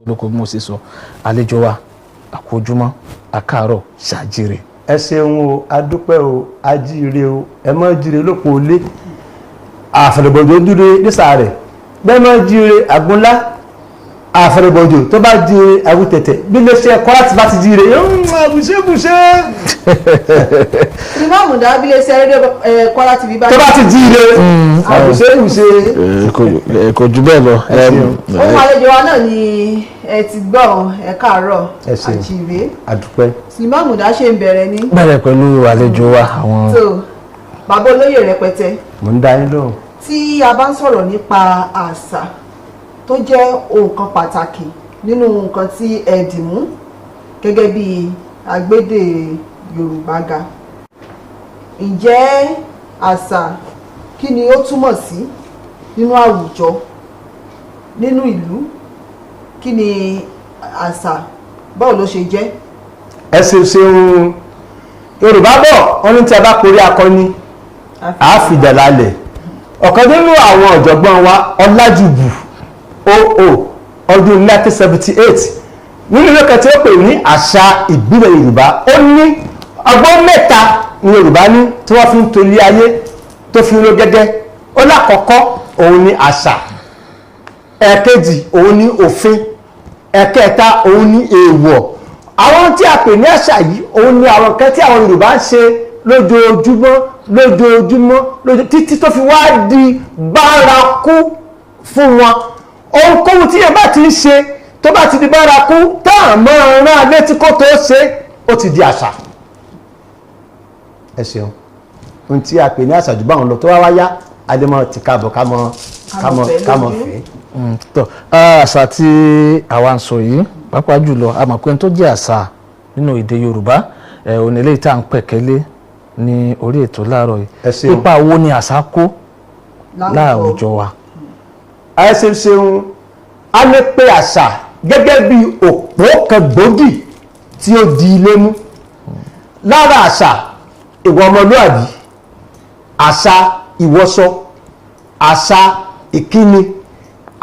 olóko bí mo ṣe sọ àlejò wa àkójúmọ́ àkàárọ̀ ṣàjèrè. ẹ ṣeun o adúpẹ́ o ajíire o ẹ mọ́ jíire lóko olé àfẹ̀rẹ̀bọ̀jọ̀ dúró nísà rẹ̀ bẹ́ẹ̀ mọ́ jíire àgúnlá àfẹ̀rẹ̀bọ̀jọ̀ tó bá jíire àwùtẹ̀tẹ̀ bí lè ṣe ẹ̀kọ́ láti bá ti jíire bùṣẹ́bùṣẹ́. ìmọ̀ọ́mù dá bí lè ṣe ẹ̀rẹ́dẹ́ Kwara TV bá tó bá ti jíire àbùṣẹ́bùṣẹ́. kò jù bẹ́ẹ̀ lọ. ohun àlejò wa náà ni ẹ ti gbọ́ ẹ káàárọ̀ àjíire adúpẹ́. ìmọ̀ọ́mù dá ṣe ń bẹ̀rẹ̀ ní. bẹ̀rẹ̀ pẹ̀lú àlejò wa àwọn. so bàbá olóyè rẹpẹtẹ. mo ń dá yín lóhùn. tí a bá ń sọ̀rọ̀ nípa àṣà tó jẹ́ nǹkan pàtàkì nínú nǹkan tí ẹ dì mú gẹ́gẹ́ bí agbédè Yorùbá ga ǹjẹ́ àṣà kí ni ó túmọ̀ sí nínú àwùjọ nínú ìlú kí ni àṣà báwo ló ṣe jẹ́. ẹ ṣeun Yorùbá bọ̀ wọ́n ní tí a bá porí akọni àáfìjà lálẹ́ ọ̀kan nínú àwọn ọ̀jọ̀gbọ́n wa Ọlájùbù ọdún 1978 nínú ilé kan tí ó pè ní àṣà ìbílẹ̀ Yorùbá ó ní ọgbọ́n mẹ́ta ní Yorùbá ní tí wọ́n fi ń tolé ayé tó fi ń ro gẹ́gẹ́ ó lákọ̀ọ́kọ́ òun ni àṣà ẹ̀ẹ̀kejì òun ni òfin ẹ̀kẹta òun ni èèwọ̀ àwọn tí a pè ní àṣà yìí òun ni àwọn kan tí àwọn Yorùbá ń ṣe lójoojúmọ́ títí tó fi wá di bárakú fún wọn ohunkóhun tí yẹn bá ti ń ṣe tó bá ti di bárakú táà mọ́ rán létí kó tó ṣe ó ti di àṣà. ẹ ṣeun ohun tí a pè ní àṣà jù báwọn lọ tó wá wáyá adémọ ti káàbọ̀ kámọ fẹ́. tọ́ àṣà tí àwa ń sọ yìí pàápàá jùlọ a mọ̀ pé tó jẹ́ àṣà nínú èdè Yorùbá onílé tá à ń pẹ̀kẹ́lé ní orí ètò láàárọ̀ yìí ipa wo ni àṣà kó láàwùjọ wa. ẹ ṣeun a lè pe àṣà gẹ́gẹ́ bí òpó kan gbòógì tí ó di ilé mú lára àṣà ìwà ọmọlúàbí àṣà ìwọṣọ àṣà ìkíni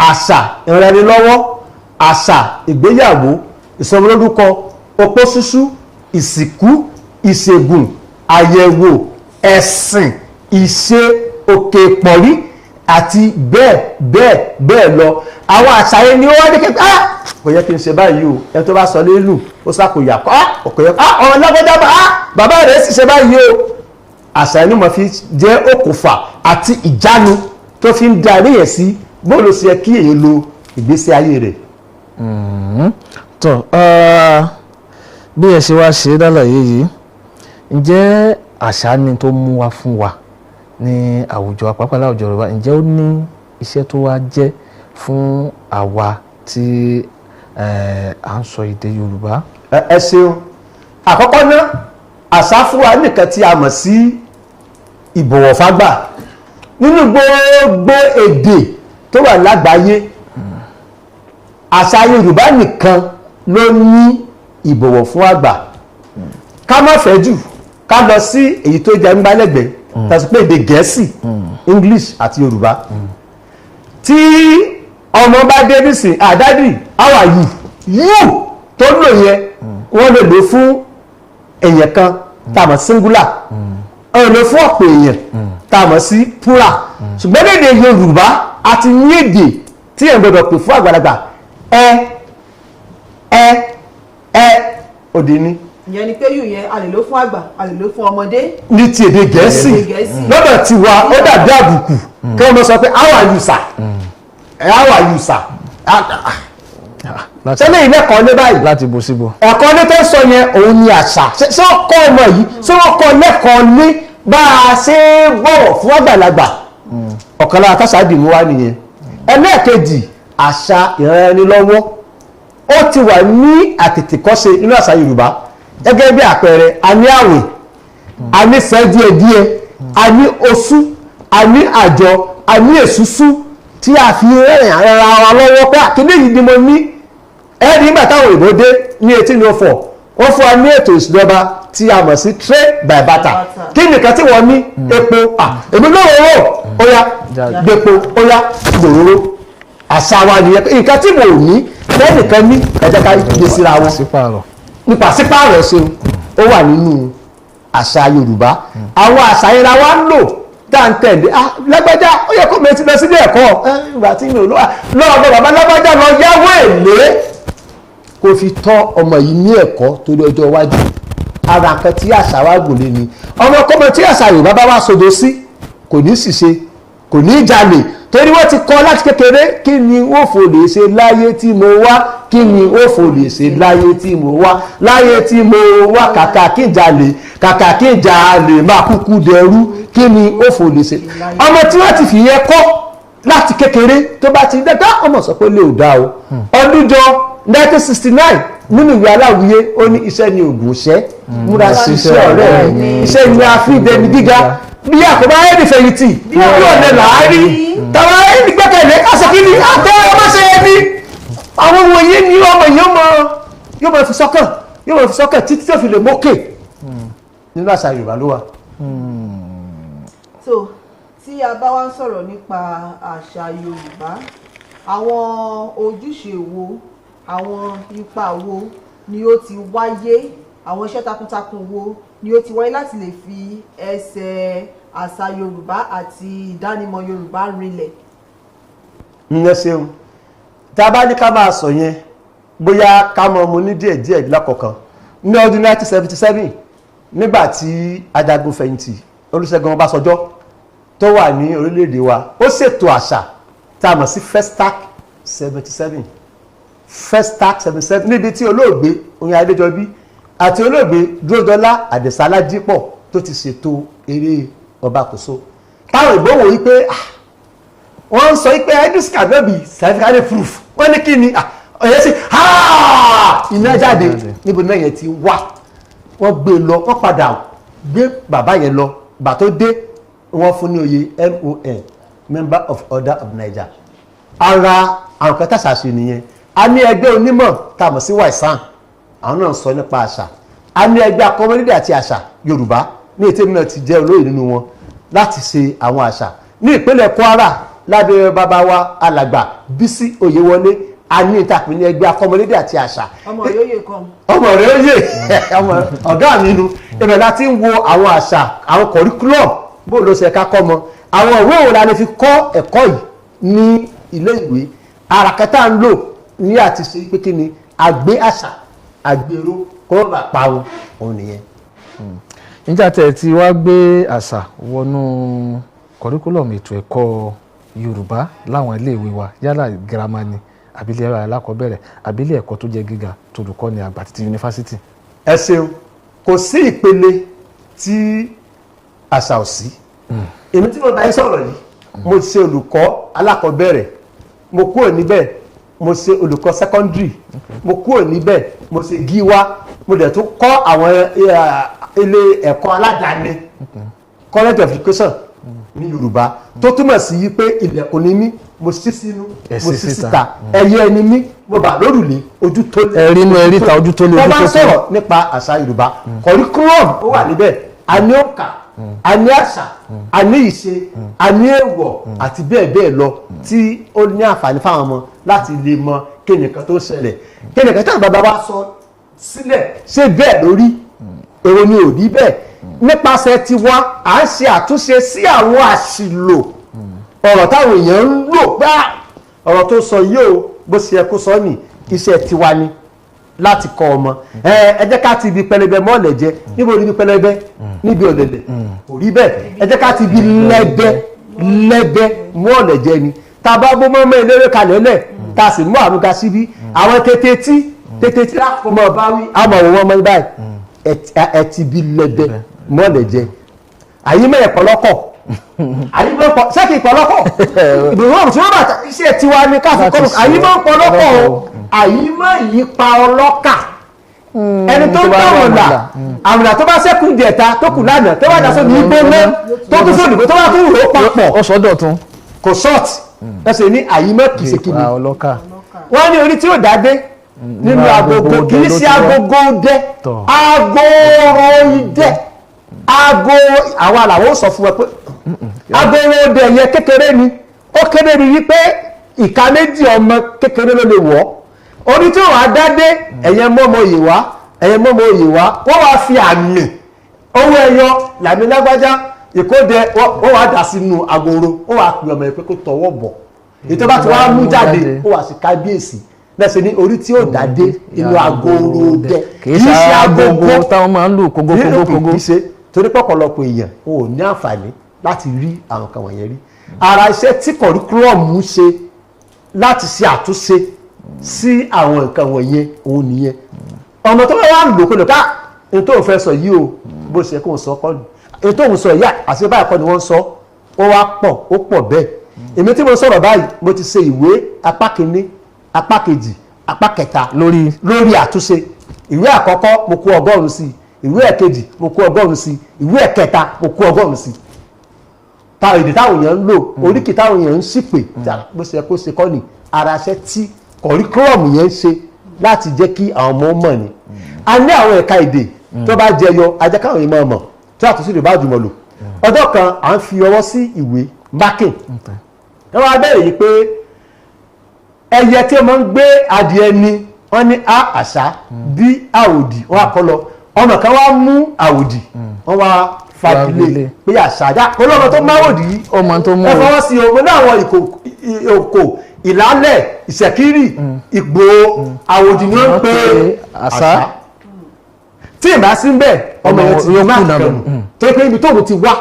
àṣà ìrànlọ́wọ́ àṣà ìgbéyàwó ìsọmọlórúkọ opó ṣíṣú ìsìnkú ìṣègùn àyẹ̀wò ẹ̀sìn ìṣe òkè pọ̀rí àti bẹ́ẹ̀ lọ àwọn àṣà yẹn ni ó wá dékẹ́ kò yẹ kí n ṣe báyìí o ẹni tó bá sọ lélu ó sàkóyà ọkọ̀ yẹ ọmọ lágbọ́dá bàbá rẹ̀ sì ṣe báyìí o àṣà yẹn ni mo fi jẹ́ okùnfà àti ìjánu tó fi ń darí ẹ̀ sí bóòlù sí ẹ kí èyí lo ìgbésí ayé rẹ̀. tọ́ bí ẹ ṣe wá ṣe lálàyé yìí ǹjẹ́ àṣà ni tó mú wá fún wa ní àwùjọ àpapọ̀ láwùjọ Yorùbá ǹjẹ́ ó ní iṣẹ́ tó wá jẹ́ fún àwa tí à ń sọ èdè Yorùbá. ẹ ṣeun àkọ́kọ́ náà àṣà fún wa nìkan tí a mọ̀ sí ìbọ̀wọ̀ fágbà nínú gbogbo èdè tó wà lágbàáyé àṣà Yorùbá nìkan ló ní ìbọ̀wọ̀ fún àgbà ká má fẹ́ jù ká lọ sí èyí tó jẹ́ ńgbálẹ́gbẹ̀ẹ́ tàbí pé èdè Gẹ̀ẹ́sì English àti Yorùbá tí ọmọ bá dé nísìn àdádì how are you tó lò yẹn wọ́n lè lò fún èèyàn kan tàmọ̀ singular ọ̀nà lò fún ọ̀pọ̀ èèyàn tàmọ̀ sí plural ṣùgbọ́n èdè Yorùbá àti ní èdè tí èèyàn gbọdọ̀ pè fún àgbàlagbà òdì ni. ìyẹn ni pé yù yẹn a lè lò fún àgbà a lè lò fún ọmọdé. ní ti èdè Gẹ̀ẹ́sì lọ́dọ̀ ti wa ó dàbí àbùkù kí wọ́n sọ pé how are you sir how are you sir sẹ́lẹ̀ ilé ẹ̀kọ́ lé báyìí láti bó síbò. ẹ̀kọ́ lé tó sọ yẹn òun ni àṣà ṣé wọ́n kọ́ ọmọ yìí ṣé wọ́n kọ́ lẹ́kọ̀ọ́ lé bá a ṣe bọ̀wọ̀ fún àgbàlagbà ọ̀kan lára tàṣà dì mú wá nìyẹn. ẹlẹ́ẹ̀kejì àṣà ìrànlọ́wọ́ ó ti wà ní àtètèkọ́ṣe nínú àṣà Yorùbá gẹ́gẹ́ bí àpẹẹrẹ a ní àwẹ̀ a ní fẹ́ díẹ̀díẹ̀ a ní oṣù a ní àjọ a ní èṣùṣù tí a fi rẹ̀rìn ara wa lọ́wọ́ pé àkíní yìí ni mo ní ẹ̀rí nígbà táwọn òyìnbó dé ní 1804 wọ́n fún wa ní ètò ìṣèjọba tí a mọ̀ sí trade by barter kí nìkan tí wọ́n ní epo èmi lówó ó yá gbèpo ó yá gbòòrò àṣà wa nìyẹn nǹkan tí mo ní lẹ́nìkan ní ẹ̀jẹ̀ ká gbé síra wọn nípa sípààrọ̀ ṣeun ó wà nínú àṣà Yorùbá àwọn àṣà yẹn la wá ń lò dáńtẹ̀lé lágbájá ó yẹ kó mi ti lọ sílé ẹ̀kọ́ ìgbà tí mi ò lọ́wọ́ bàbá lágbájá lọ yáwó èlé kó fi tọ́ ọmọ yìí ní ẹ̀kọ́ torí ọjọ́ iwájú ara kan tí àṣà wa gùn lé ni ọmọkọ́mọ tí àṣà Yorùbá bá wá sodo sí kò ní ṣìṣe kò ní jalè torí wọ́n ti kọ́ láti kékeré kí ni ó fò lè ṣe láyé tí mo wá kí ni ó fò lè ṣe láyé tí mo wá láyé tí mo wá kàkà kí n jalè máa kúkú dẹrú kí ni ó fò lè ṣe ọmọ tí wọ́n ti fìyẹn kọ́ láti kékeré tó bá ti dẹ́gbá ọmọ sọ pé lè ò dá o ọdúnjọ 1969 nínú ìwé Aláwìyé ó ní iṣẹ́ ni ògùn iṣẹ́ múra sí iṣẹ́ ọ̀rẹ́ iṣẹ́ ni a fi dẹni gíga bí àkọ́bá ẹni fẹ̀yìntì bí ọ̀nà làárí tàwa ẹni gbẹ́kẹ̀lé kásọ̀kíní àtọ́ ọmọ ṣe ẹni àwọn wọ̀nyí ni ọmọ yóò máa fi sọ́kàn títí tó fi lè mókè nínú àṣà Yorùbá ló wà. So tí a bá wá ń sọ̀rọ̀ nípa àṣà Yorùbá àwọn ojúṣe wo àwọn ipa wo ni ó ti wáyé àwọn iṣẹ́ takuntakun wo ni ó ti wáyé láti lè fi ẹsẹ̀ àṣà Yorùbá àti ìdánimọ̀ Yorùbá rinlẹ̀. ǹyẹn ṣeun tá a bá ní ká máa sọ yẹn bóyá ká mọ ọmọ ní díẹ̀díẹ̀ lákọ̀ọ̀kan ní ọdún 1977 nígbà tí ajagun fẹ̀yìntì Olúṣẹ́gun Ọbásanjọ́ tó wà ní orílẹ̀-èdè wa ó ṣètò àṣà tá a mọ̀ sí Festac 77 níbi tí olóògbé Oyin Adéjọbí àti olóògbé Dúródọlá Àdìsá Aládìpọ̀ tó ti ṣètò eré Ọbàkóso táwọn ìgbówó yìí pé wọ́n ń sọ pé this cannot be scientifically proof wọ́n ní kí ni ọ̀yẹ́ sí iná jáde níbo náà yẹn ti wá wọ́n gbé lọ wọ́n padà gbé bàbá yẹn lọ bà tó dé wọ́n fún ní oyè MON Member of Order of Nigeria ara àwọn kan tàṣàṣe nìyẹn a ní ẹgbẹ́ onímọ̀ tá a mọ̀ sí WAISAN àwọn náà sọ nípa àṣà a ní ẹgbẹ́ akọ́mọlédè àti àṣà Yorùbá ní ètò ìmọ̀ ti jẹ́ olóyè nínú wọn láti ṣe àwọn àṣà ní ìpínlẹ̀ Kwara lábẹ́ bàbá wa alàgbà Bísí Oyèwọlé a ní ìtàpín ní ẹgbẹ́ akọ́mọlédè àti àṣà ọmọ rẹ̀ yóò kan ọmọ rẹ̀ ó yè ọ̀gá mi nu ibẹ̀ láti ń wo àwọn àṣà àwọn curriculum bó ló ṣe ká kọ́ mọ àwọn ìwé òun la lè fi kọ́ ẹ̀kọ́ yìí ní ilé ìwé àràkẹ́tà ń lò ní àti ṣe pé kí ni àgbé àṣà àgbèrò kó bá pa òun nìyẹn. níjà tẹ̀ tí wàá gbé àṣà wọnú curriculum ètò ẹ̀kọ́ Yorùbá láwọn iléèwé wa yálà girama ni àbílẹ̀ alákọ̀ọ́bẹ̀rẹ̀ àbílẹ̀ ẹ̀kọ́ tó jẹ́ gíga tolùkọ́ ni àgbà títí yunifásitì. ẹ ṣeun kò sí ìpele tí àṣà ò sí. èmi tí mo bá yín sọ̀rọ̀ yìí mo ṣe olùkọ́ alákọ̀ọ́bẹ̀rẹ̀ mo kúrò níbẹ̀ mo ṣe olùkọ́ secondary mo kúrò níbẹ̀ mo ṣe gíwá mo dẹ̀ tún kọ́ àwọn ilé ẹ̀kọ́ aládàáni college of education ní Yorùbá tó túmọ̀ sí pé ilẹ̀kùn ni mí mo ṣí sínú mo ṣí síta ẹyẹ ẹni mí mo bà lórùlé ojú tó lé ẹ̀rí inú ẹ̀rí ta ojú tó lé ojú tó lé. wọ́n bá ń sọ̀rọ̀ nípa àṣà Yorùbá curriculum ó wà níbẹ̀ a ní òǹkà a ní àṣà a ní ìṣe a ní èèwọ̀ àti bẹ́ẹ̀ bẹ́ẹ̀ lọ tí ó ní àǹfààní fáwọn ọmọ láti lè mọ kí nìkan tó ṣẹlẹ̀ kí nìkan tí àwọn bàbá wa sọ sílẹ̀ ṣé bẹ́ẹ̀ lórí èrò ni ò rí bẹ́ẹ̀ nípasẹ̀ tiwa à ń ṣe àtúnṣe sí àwọn àṣìlò ọ̀rọ̀ táwọn èèyàn ń lò pé ọ̀rọ̀ tó sọ yìí o bó ṣe yẹ kó sọ ní iṣẹ́ tiwa ni láti kọ́ ọmọ ẹ jẹ́ ká ti ibi pẹlẹbẹ mọ́ọ̀lẹ̀ jẹ níbo ni ibi pẹlẹbẹ níbi ọ̀dẹ̀dẹ̀ kò rí bẹ́ẹ̀ ẹ jẹ́ ká ti ibi lẹ́bẹ́ mọ́ọ̀lẹ̀ jẹ ni tá a bá bó mọ́mọ́ eléré kalẹ̀ lẹ̀ tá a sì mú àrùn ga síbí àwọn tètè tí àkọ́mọ bá wí àmọ̀ òun ọmọ báyìí ẹ ti ibi lẹ́bẹ́ mọ́ọ̀lẹ̀ jẹ àyímọ̀ ẹ̀pọ̀lọ́kọ̀ àyímọ̀ sẹ́kì ìpọ̀lọ́kọ̀ ìbùrún tí wọ́n bá iṣẹ́ tiwa ni káfí kọ́ àyímọ̀ ọ̀pọ̀lọ́kọ̀ àyímọ̀ ìyípa ọlọ́kà ẹni tó ń tọ̀wọ̀n là àmìlà tó bá sẹ́kù ìjẹta tó kù lánàá tó bá dá sóbi gbóná tó tún sóbi tó bá tún rò ó papọ̀ ó sọ dọ̀tun kò ṣọ́ọ̀tì ẹsẹ̀ ní àyímọ̀ kìí ṣe kí ni wọ́n ní orí tí ó dádé nínú agogo kìí ṣe agogo dẹ agoro idẹ ago àwọn àlàwọ̀ sọ fún ẹ pé agoro dẹ yẹn kékeré ni ó kéré ni wípé ìka méjì ọmọ kékeré ló lè wọ̀ orí tí wọ́n á dádé ẹ̀yẹ mọ́mọ́ yìí wá wọ́n wá fi àmì owó ẹyọ làmì lágbájá ìkódẹ wọ́n wá dà sínú agoro wọ́n wá pè ọmọ ẹ̀ pé kó tọwọ́ bọ̀ ètò bá ti wá mú jáde wọ́n wá sí kábíyèsí lẹ́sẹ̀ ní orí tí ó dádé inú agoro dẹ kì í ṣe agogo táwọn máa ń lù kógó. kì í ṣe torí pọ̀pọ̀lọpọ̀ èèyàn ò ní àǹfààní láti rí àwọn kan wọ̀nyẹn rí ara iṣẹ́ tí kọ̀ríkúlọ̀mù ń ṣe láti ṣe àtúnṣe sí àwọn nǹkan wọ̀nyẹn òun nìyẹn ọmọ tó wá ń lò kó lè ká ní tó fẹ́ sọ yìí o bó ṣe kó ń sọ kọ́ ni èyí tó ń sọ yìí àti báyìí kọ́ ni wọ́n ń sọ ó wá pọ̀ bẹ́ẹ̀ èmi tí mo sọ̀rọ̀ báyìí mo ti ṣe ìwé apá kìíní apá kejì apá kẹta lórí àtúnṣe ìwé àkọ́kọ́ mo kó 100 sí ìwé ẹ̀kejì mo kó 100 sí ìwé ẹ̀kẹta mo kó 100 sí táwọn èdè táwọn èèyàn ń lò oríkì táwọn èèyàn ń ṣìpè bó ṣe kó ṣe kọ́ ni ara ṣẹ́ tí kọ̀ríkúlọ̀mù yẹn ń ṣe láti jẹ́ kí àwọn ọmọ mọ̀ ni a ní àwọn ẹ̀ka èdè tó bá jẹyọ ajẹ́ káwọn èèyàn mọ̀ tó àtúnṣe lè bá jùmọ̀ lò ọjọ́ kan à ń fi ọwọ́ sí ìwé marking wọ́n wá bẹ̀rẹ̀ yìí pé ẹyẹ tí wọ́n ń gbé adìẹ ni wọ́n ní a àṣà bí àwòdì wọ́n á kọ́ lọ ọmọ kan wá mú àwòdì wọ́n wá fagilé pé àṣàjá olóòmọ tó máwòdì ẹ fọwọ́ sí ogun náà àwọn ìkò ìlálẹ̀ ìṣẹ̀kírì ìgbò àwòdì ní wọ́n pé àṣà tí ìbá sí ń bẹ̀ ọmọ yẹn ti máa kẹrù tó pé ibi tóòrùn ti wá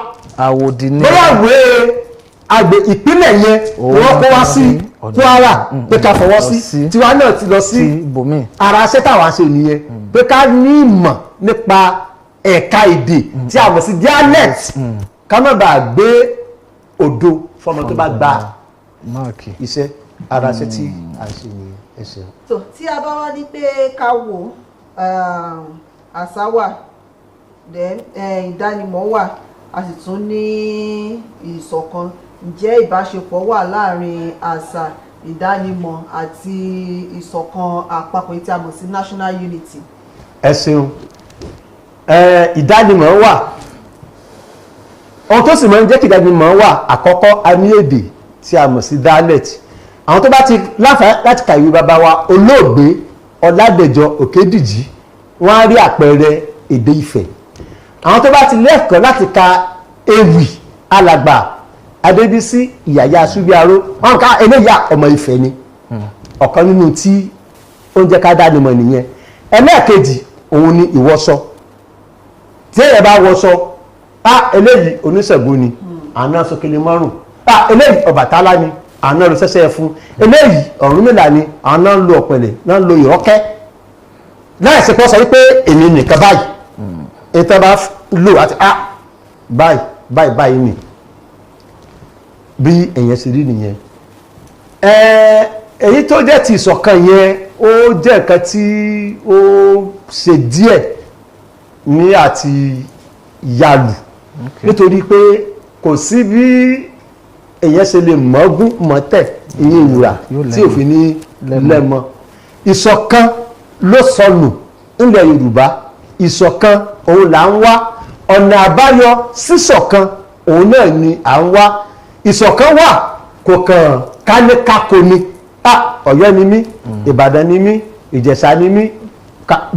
àwòdì ní bóyáwé àgbè ìpínlẹ̀ yẹn wọ́n kó wá sí Kwara pé ká fọwọ́ sí tiwa náà ti lọ sí ara ṣẹ́ táwa ṣe nìyẹn pé ká ní ìmọ̀ nípa ẹ̀ka èdè tí a mọ̀ sí dialect ká má bàa gbé òdo fọmọ tó bá gba iṣẹ́ ara ṣẹ́ tí a ṣe nìyẹn ẹ̀ṣẹ̀. tó tí a bá wá ní pé ká wo àṣà wà ìdánimọ̀ wà a sì tún ní ìṣọ̀kan ǹjẹ́ ìbáṣepọ̀ wà láàrin àṣà ìdánimọ̀ àti ìṣọ̀kan àpapọ̀ tí a mọ̀ sí national unity. ẹ ṣeun ìdánimọ̀ wà ohun tó sì máa ń jẹ́ kí ìdánimọ̀ wà àkọ́kọ́ a ní èdè tí a mọ̀ sí dialect àwọn tó bá ti láǹfààní láti kàwé bàbá wa olóògbé Ọládẹ̀jọ Òkédìjí wọ́n á rí àpẹẹrẹ èdè Ifẹ̀ àwọn tó bá ti lẹ́kọ̀ọ́ láti ka ewì alàgbà Adébísí Ìyàyà Súbíaró wọn ká eléyà ọmọ Ifẹ̀ ni ọ̀kan nínú tí ó ń jẹ́ ká dánimọ̀ nìyẹn ẹlẹ́ẹ̀kejì òun ni ìwọṣọ tí èèyàn bá wọṣọ eléyìí oníṣègùn ni àná sọkèlè márùn eléyìí Ọbàtálá ni àná lọ sẹ́sẹ́ fún eléyìí Ọ̀rúnmìlà ni àná ń lo ọ̀pẹ̀lẹ̀ náà ń lo ìrọ́kẹ́ láì sí pọ́ sọ wípé èmi nìkan báyìí ètò bá lò àti báyìí ni bí èyàn ṣe rí nìyẹn èyí tó jẹ́ ti ìṣọ̀kan yẹn ó jẹ́ nǹkan tí ó ṣe díẹ̀ ní àti yàlù nítorí pé kò sí bí èyàn ṣe lè mọ́gún mọ́tẹ̀ ìyẹn ìwúrà tí òfin ní lẹ́mọ ìṣọ̀kan ló sọnù nílẹ̀ Yorùbá ìṣọ̀kan òun là ń wá ọ̀nà àbáyọ síṣọ̀kan òun náà ni à ń wá ìṣọ̀kan wà kò kàn kálékáko ni Ọ̀yọ́ ni mí Ìbàdàn ni mí Ìjẹ̀ṣà ni mí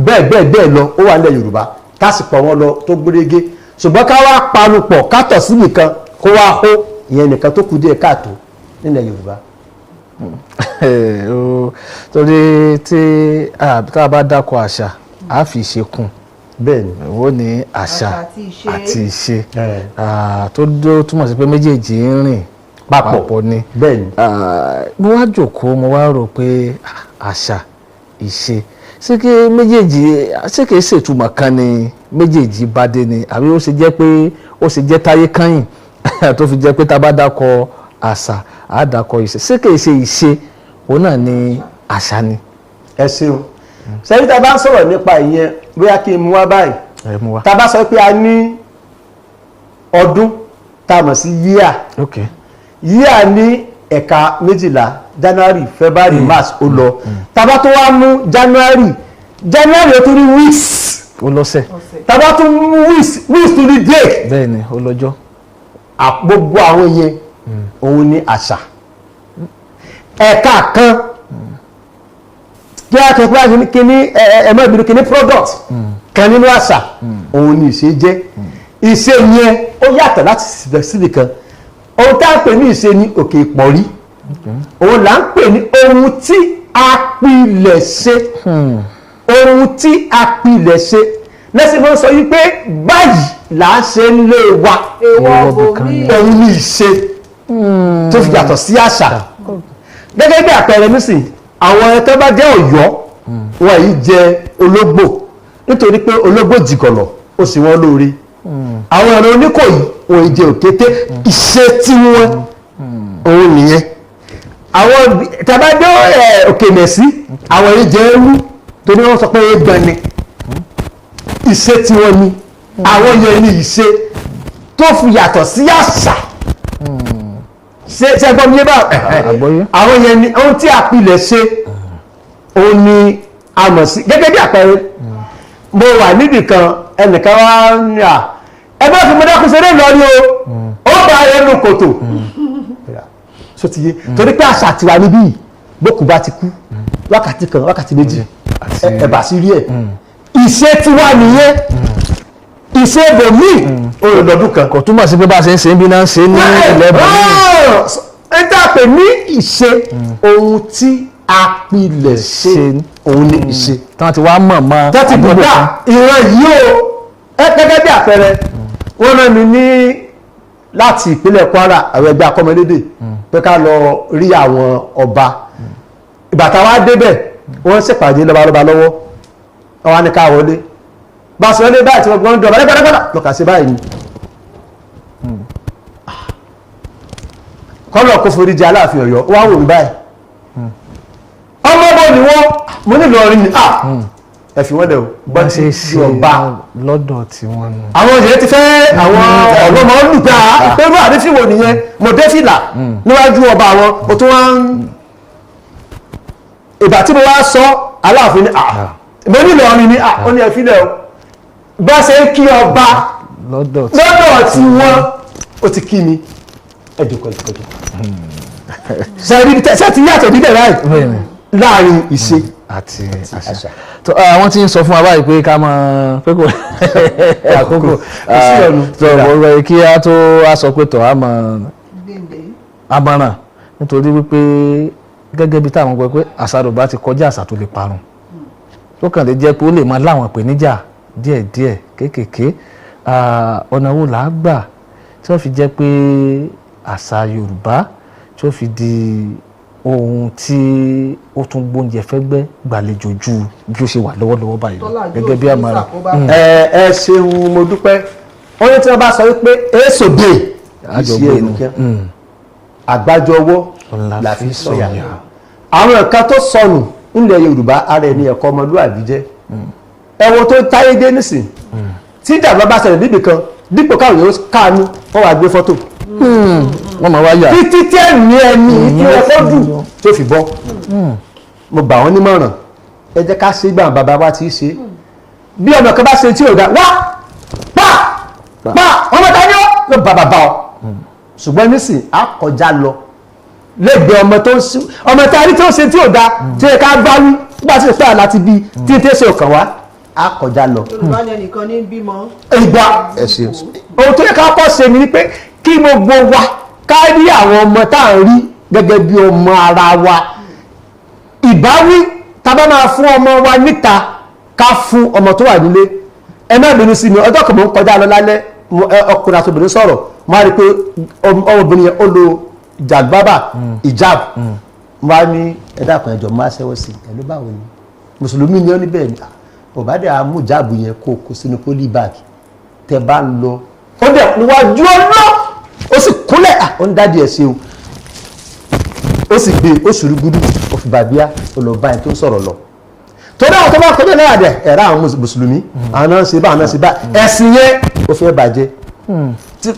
bẹ́ẹ̀ lọ ó wà nílẹ̀ Yorùbá kásìpọ̀ wọn lọ tó gbérégé ṣùgbọ́n ká wá panupọ̀ kátọ̀ sí nìkan kó wá hó ìyẹn nìkan tó kù díẹ̀ káàtó nílẹ̀ Yorùbá. torí tí a bá dákọ̀ àṣà a fi ṣe kún bẹ́ẹ̀ni ó ní àṣà àti ìṣe tó túmọ̀ sí pé méjèèjì ń rìn papọ̀ ni bẹ́ẹ̀ni. mo wá jókòó mo wá rò pé àṣà ìṣe ṣé kí méjèèjì ṣé kìí ṣètumọ̀ kan ni méjèèjì bá dé ni àbí ó ṣe jẹ́ pé ó ṣe jẹ́ táyé kányìn tó fi jẹ́ pé tá a bá dákọ̀ àṣà á dákọ̀ ìṣe ṣé kìí ṣe ìṣe òun náà ni àṣà ni. ẹ ṣeun sẹ́yìn tá a bá ń sọ̀rọ̀ nípa ìyẹn bóyá kí n mú wá báyìí tá a bá sọ pé a ní ọdún tá a mọ̀ sí yíà yíà ní ẹ̀ka 12 January February March ó lọ tá a bá tó wá mú January ó tún rí weeks ó lọ́sẹ̀ tá a bá tún mú weeks tún rí day bẹ́ẹ̀ ni ó lọ́jọ́ gbogbo àwọn yẹn òun ní àṣà ẹ̀ka kan kí á kẹ́ pé kíní ẹ̀mọ́ ìbínú kíní product kan nínú àṣà òun ni ìṣe jẹ́ ìṣe yẹn ó yàtọ̀ láti síbi kan ohun tá à ń pè ní ìṣe ní òkè ìpọ̀rí òun là ń pè ní ohun tí a pilẹ̀ ṣe ohun tí a pilẹ̀ ṣe lẹ́sìn mọ́ sọ wípé báyìí là á ṣe ń lé wa òun ní ìṣe tó fi yàtọ̀ sí àṣà gẹ́gẹ́ bí àpẹẹrẹ nísìn àwọn ẹ̀tọ́ bá jẹ́ Ọ̀yọ́ wọn yìí jẹ ológbò nítorí pé ológbò jìgọ̀lọ̀ ó sì wọ́n lóore àwọn ọ̀nà Oníkòyí wọn yìí jẹ òkété ìṣe tí wọ́n òun nìyẹn àwọn tàbádé Òkèmẹ̀sí àwọn yìí jẹ ewu torí wọ́n sọ pé egbọn ni ìṣe tí wọ́n ní àwọn yẹn ní ìṣe tó fi yàtọ̀ sí àṣà ṣe gbọ́ mi yé bá àwọn yẹn ni ohun tí a pilẹ̀ ṣe òun ni a mọ̀ sí gẹ́gẹ́ bí àpẹẹrẹ mo wà níbì kan ẹnìkan wá ní ẹgbẹ́ fi mo dákun ṣeré lọ ní o ó bá ẹnu kòtò so ti yé torí pé àṣà tiwa níbí gbókù bá ti kú wákàtí kan wákàtí méjì ẹ̀bà sí rí ẹ̀ ìṣe tiwa nìyẹn ìṣe bòmí olùdọ̀dún kan kò túmọ̀ sí pé bá a ṣe ń ṣe ń bí náà ń ṣe ní ilẹ̀ bòmí. ẹ dàpẹ̀ ní ìṣe ohun tí a pilẹ̀ ṣe òun ní ìṣe. tí wọ́n ti wá mọ̀ mọ́ tẹ́tí bọ̀dá ìran yìí o gẹ́gẹ́ bí àpẹẹrẹ wọ́n rán mi ní láti ìpínlẹ̀ Kwara àwọn ẹgbẹ́ akọ́mọlédè pé ká lọ rí àwọn ọba ìbàtà wa débẹ̀ wọ́n ṣèpàdé lọ́balọ́ba lọ́wọ́ wọ́n wá ní ká wọlé bá a sọ lé báyìí tí wọ́n gbọ́n dọ̀bà lẹ́gbẹ̀rẹ́gbẹ̀rẹ́ lọ́kà sí báyìí ni kọ́lọ̀ kó forí jẹ́ Aláàfin Ọ̀yọ́ wá wò ní báyìí ọmọbọ ni wọ́n mo nílò ọrin ni ẹ̀fì wọ́n dẹ̀ gbọ́n ṣe sí ọba lọ́dọ̀ tí wọ́n nù. àwọn òṣèré ti fẹ́ àwọn ọlọ́mọ olùgbà pẹ̀lú àdéfìwò nìyẹn mo dé fìlà níwájú ọba àwọn o tó wá ń ìgbà tí mo wá sọ Aláàfin ni mo nílò ọrin ni ó ní ẹ̀fílẹ̀ o bá ṣe ń kí ọba lọ́dọ̀ tí wọ́n ó ti kí mi ẹ̀dùkọ̀ ṣe ti yàtọ̀ dídẹ̀ láàrin ìṣe àti àṣà. àwọn tí ń sọ fún wa báyìí pé ká máa pé kò àkókò ọ̀rọ̀ kí á tó á sọ pé tọ̀ á mọ̀ràn nítorí wípé gẹ́gẹ́ bí táwọn gbọ́ pé àṣà Yorùbá ti kọjá àṣà tó lè parun tó kàn lè jẹ́ pé ó lè máa láwọn ìpèníjà díẹ̀díẹ̀ kéékèèké ọ̀nà wo là á gbà tí wọ́n fi jẹ́ pé àṣà Yorùbá tí ó fi di ohun tí ó tún gbóúnjẹ fẹ́gbẹ́ gbàlejò ju bí ó ṣe wà lọ́wọ́lọ́wọ́ báyìí gẹ́gẹ́ bí àmàrà. ẹ ṣeun mo dúpẹ́ wọ́n ní tí wọ́n bá sọ wípé èso dé ìṣe ẹnìkan àgbájọ ọwọ́ la fi sọ̀yà àwọn nǹkan tó sọnù nílẹ̀ Yorùbá ara ẹni ẹ̀kọ́ ọmọlúwàbí jẹ́ ẹ̀wọ̀n tó táyé dé nísìn tí ìjàmbá bá ṣẹlẹ̀ níbì kan dípò káwọn yóò káàánú wọ́n wá gbé fọ́tò wọ́n máa wá yà títí tí ẹ̀mí ẹni tí wọ́n fọ́dù tó fi bọ́ mo gbà wọ́n nímọ̀ràn ẹ jẹ́ ká ṣe gbà bàbá wa ti ṣe bí ọmọ kan bá ṣe tí ò dá wá pa ọmọ ta ni ó ló bá bàbá ọ ṣùgbọ́n nísìn á kọjá lọ lẹ́gbẹ̀ẹ́ ọmọ tó ń ṣe ọmọ tá a rí tó ń ṣe tí ò dá tí ẹ ká gbá wí nígbà tí ìfẹ́ àláti bí tí ń tẹ́sẹ̀ ọkàn wá á kọjá lọ. Yorùbá ni ẹnìkan ní bímọ. ìgbà ẹ̀sìn ohun tó yẹ ká kọ́ ṣe ni pé kí gbogbo wa ká rí àwọn ọmọ tá à ń rí gẹ́gẹ́ bí ọmọ ara wa ìbáwí tàbá máa fún ọmọ wa níta ká fún ọmọ tó wà nílé ẹ má bínú sí mi ọjọ́ kan mò ń kọjá lọ lálẹ́ ọkùnrin àti obìnrin sọ̀rọ̀ máa rí pé ọmọbìnrin yẹn ó lo jàgbábà ìjáb wá ní ẹ̀dá kan ẹ̀jọ̀ máa ṣẹ́wọ́ sí ẹ̀lú báwo ni mùsùlùmí ni ó ní bẹ́ẹ̀ ni ọ̀bádẹ́ àmú ìjáàbù yẹn kó sínú pólí báàgì tẹ bá ń lọ ó dẹ̀ níwájú ọlọ́ ó sì kúnlẹ̀ ó ń dádì ẹ̀ ṣeun ó sì gbé ó ṣùrù gúdú ó fi bàbíà ó lọ bá ẹ̀ tó ń sọ̀rọ̀ lọ torí àwọn tó bá kọjá náà dẹ̀ ẹ̀rá àwọn mùsùlùmí àwọn náà ṣe bá àwọn náà ṣe bá ẹ̀sìn yẹn ó fẹ́ bàjẹ́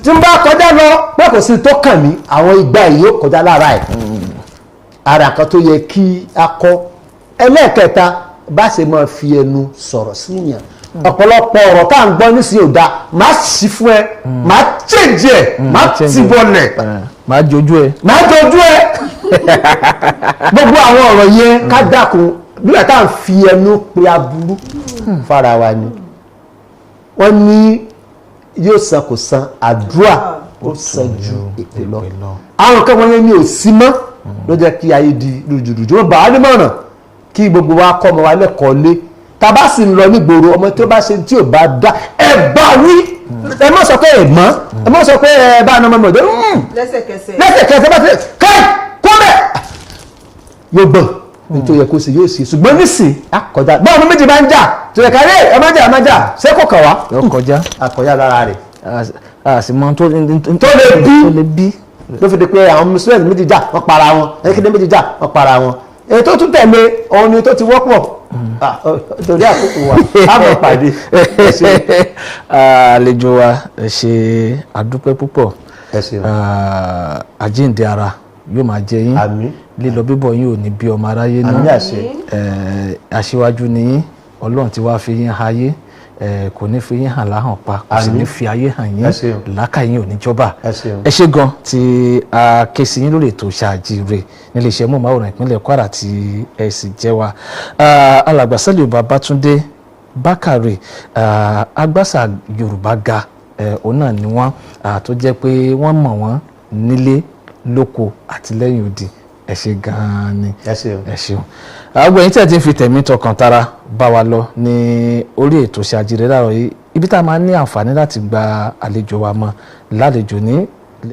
tí ń bá kọjá lọ pé kò sí tó kàn mí àwọn ìgbà yìí ó kọjá lára ẹ̀ ara kan tó yẹ kí a kọ́ ẹlẹ́ẹ̀kẹta bá ṣe máa fi ẹnu sọ̀rọ̀ síyàn ọ̀pọ̀lọpọ̀ ọ̀rọ̀ tá à ń gbọ́ nísìnyí ò dáa máa sì fún ẹ máa change ẹ máa ti bọ̀lẹ̀ máa jojú ẹ gbogbo àwọn ọ̀rọ̀ yẹn ká dákun nígbà tá à ń fi ẹnu pe aburú fara wa ni wọ́n ní yóò san kò san àdúrà ó san ju èpè lọ àwọn kan wọ́n yẹn ní òsì mọ́ ló jẹ́ kí ayé di rújurùjú wọ́n bá a nímọ̀ràn kí gbogbo wa kọ́ ọmọ wa lẹ́kọ̀ọ́ lé tá bá sì ń lọ nígboro ọmọ tí ó bá ṣe tí ò bá dá ẹ bá wí ẹ má sọ pé ẹ mọ́ ẹ má sọ pé ẹ bá ọmọ ọmọdé lẹ́sẹ̀kẹsẹ̀ bá ti kẹ́ kó bẹ́ẹ̀ yóò gbọ̀n nítorí yẹ kó ṣe yóò ṣe ṣùgbọ́n nísìn àkọjá báwọn ọmọ méjì bá ń jà tó yẹ kárí ẹ má jà ṣé kò kàn wá. yóò kọjá àkọjá lára rẹ̀. àsìmọ́ tó lè bí. ló fi di pé àwọn mùsùlùmí méjì jà wọ́n para wọn ẹ̀kíndé méjì jà wọ́n para wọn. èyí tó tún tẹ̀lé òun ni tó ti wọ́pọ̀ torí àkókò wa á mọ̀ pàdé. àlejò wa ẹ ṣe àdúpẹ́ púpọ̀ àjíǹde ara yóò máa jẹ yín àmín lílọ bíbọ̀ yín ò ní bí ọmọ aráyé àmín náà àṣẹ aṣíwájú ni yín ọlọ́run tí wàá fi yín ayé kò ní fi yín hàn láhàn pa kò sì ní fi ayé hàn yín làákà yín ò ní jọba ẹ ṣé gan tí a ké sí yín lórí ètò Ṣàjíire nílé iṣẹ́ móhùnmáwòrán ìpínlẹ̀ Kwara tí ẹ sì jẹ́ wa alàgbà Sàlíù Babátúndé Bákàrè agbásà Yorùbá ga òun náà ni wọ́n tó jẹ́ pé wọ́n mọ̀ wọ́n nílé lóko àti lẹ́yìn odi ẹ ṣé gan-an ni ẹ ṣeun àwọn ẹ̀yin tí ẹ ti ń fi tẹ̀mí tọkàn tara bá wa lọ ní orí ètò Ṣàjíire láàárọ̀ yìí ibi tá a máa ní àǹfààní láti gba àlejò wa mọ́ lálejò ní